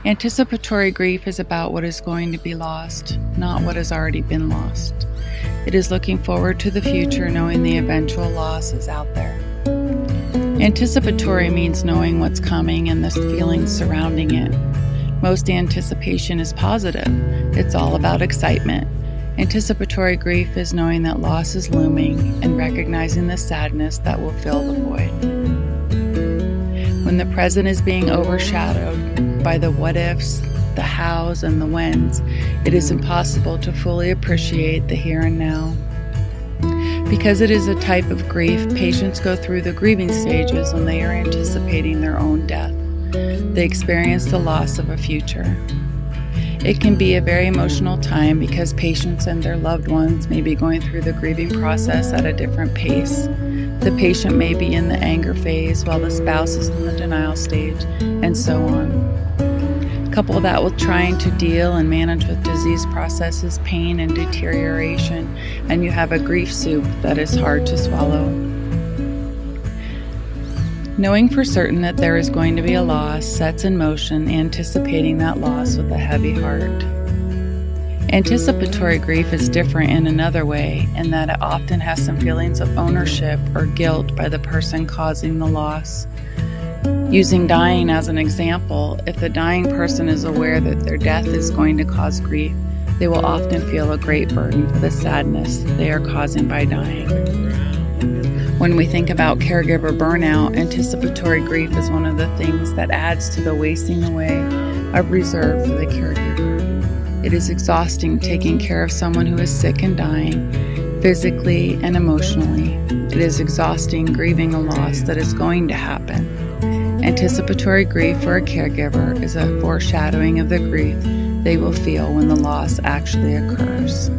Anticipatory grief is about what is going to be lost, not what has already been lost. It is looking forward to the future, knowing the eventual loss is out there. Anticipatory means knowing what's coming and the feelings surrounding it. Most anticipation is positive. It's all about excitement. Anticipatory grief is knowing that loss is looming and recognizing the sadness that will fill the void. When the present is being overshadowed by the what ifs, the hows, and the whens, it is impossible to fully appreciate the here and now. Because it is a type of grief, patients go through the grieving stages when they are anticipating their own death. They experience the loss of a future. It can be a very emotional time because patients and their loved ones may be going through the grieving process at a different pace. The patient may be in the anger phase while the spouse is in the denial stage, and so on. Couple that with trying to deal and manage with disease processes, pain, and deterioration, and you have a grief soup that is hard to swallow. Knowing for certain that there is going to be a loss sets in motion anticipating that loss with a heavy heart. Anticipatory grief is different in another way, in that it often has some feelings of ownership or guilt by the person causing the loss. Using dying as an example, if the dying person is aware that their death is going to cause grief, they will often feel a great burden for the sadness they are causing by dying. When we think about caregiver burnout, anticipatory grief is one of the things that adds to the wasting away of reserve for the caregiver. It is exhausting taking care of someone who is sick and dying, physically and emotionally. It is exhausting grieving a loss that is going to happen. Anticipatory grief for a caregiver is a foreshadowing of the grief they will feel when the loss actually occurs.